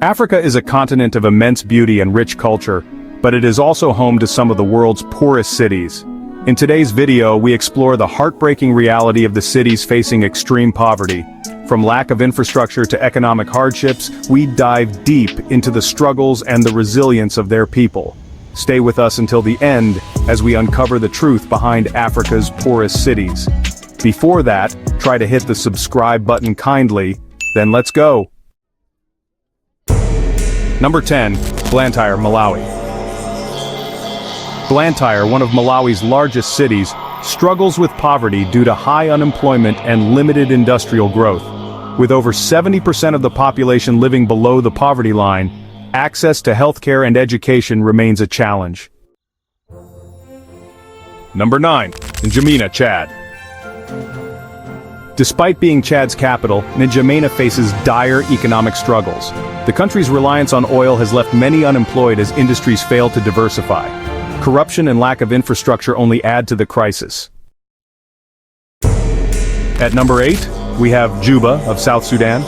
Africa is a continent of immense beauty and rich culture, but it is also home to some of the world's poorest cities. In today's video, we explore the heartbreaking reality of the cities facing extreme poverty. From lack of infrastructure to economic hardships, we dive deep into the struggles and the resilience of their people. Stay with us until the end as we uncover the truth behind Africa's poorest cities. Before that, try to hit the subscribe button kindly, then let's go. Number 10. Blantyre, Malawi. Blantyre, one of Malawi's largest cities, struggles with poverty due to high unemployment and limited industrial growth. With over 70% of the population living below the poverty line, access to healthcare and education remains a challenge. Number 9. N'Djamena, Chad. Despite being Chad's capital, N'Djamena faces dire economic struggles. The country's reliance on oil has left many unemployed as industries fail to diversify. Corruption and lack of infrastructure only add to the crisis. At number 8, we have Juba of South Sudan.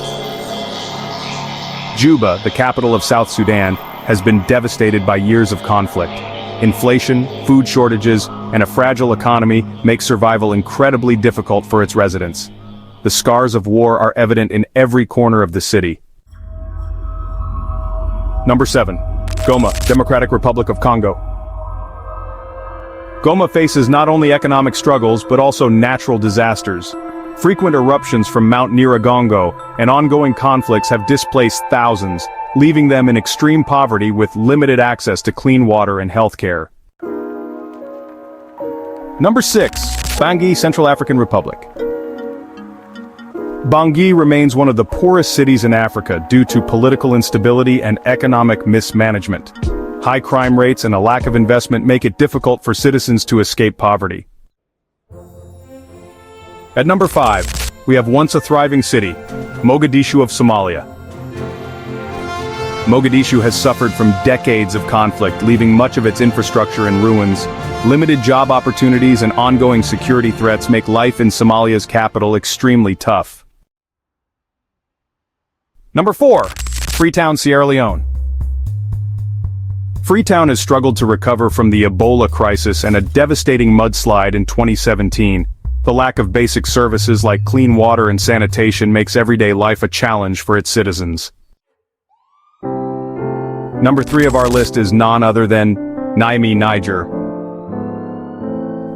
Juba, the capital of South Sudan, has been devastated by years of conflict. Inflation, food shortages, and a fragile economy make survival incredibly difficult for its residents. The scars of war are evident in every corner of the city. Number 7. Goma, Democratic Republic of Congo. Goma faces not only economic struggles but also natural disasters. Frequent eruptions from Mount Nyiragongo and ongoing conflicts have displaced thousands, leaving them in extreme poverty with limited access to clean water and healthcare. Number 6. Bangui, Central African Republic. Bangui remains one of the poorest cities in Africa due to political instability and economic mismanagement. High crime rates and a lack of investment make it difficult for citizens to escape poverty. At number 5, we have once a thriving city, Mogadishu of Somalia. Mogadishu has suffered from decades of conflict, leaving much of its infrastructure in ruins. Limited job opportunities and ongoing security threats make life in Somalia's capital extremely tough. Number 4. Freetown, Sierra Leone. Freetown has struggled to recover from the Ebola crisis and a devastating mudslide in 2017. The lack of basic services like clean water and sanitation makes everyday life a challenge for its citizens. Number 3 of our list is none other than Niamey, Niger.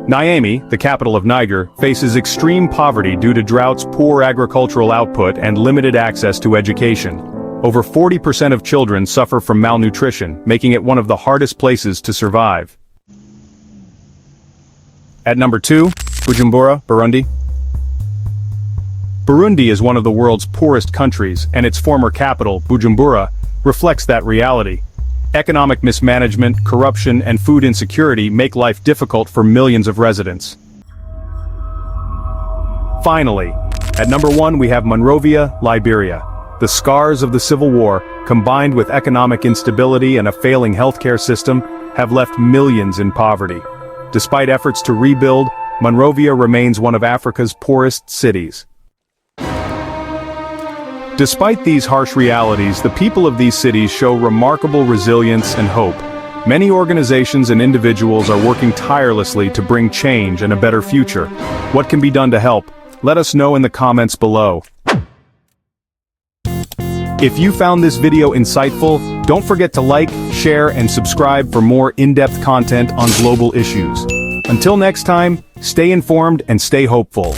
Niamey, the capital of Niger, faces extreme poverty due to droughts, poor agricultural output, and limited access to education. Over 40% of children suffer from malnutrition, making it one of the hardest places to survive. At number 2, Bujumbura, Burundi. Burundi is one of the world's poorest countries, and its former capital, Bujumbura, reflects that reality. Economic mismanagement, corruption, and food insecurity make life difficult for millions of residents. Finally, at number 1 we have Monrovia, Liberia. The scars of the Civil War, combined with economic instability and a failing healthcare system, have left millions in poverty. Despite efforts to rebuild, Monrovia remains one of Africa's poorest cities. Despite these harsh realities, the people of these cities show remarkable resilience and hope. Many organizations and individuals are working tirelessly to bring change and a better future. What can be done to help? Let us know in the comments below. If you found this video insightful, don't forget to like, share, and subscribe for more in-depth content on global issues. Until next time, stay informed and stay hopeful.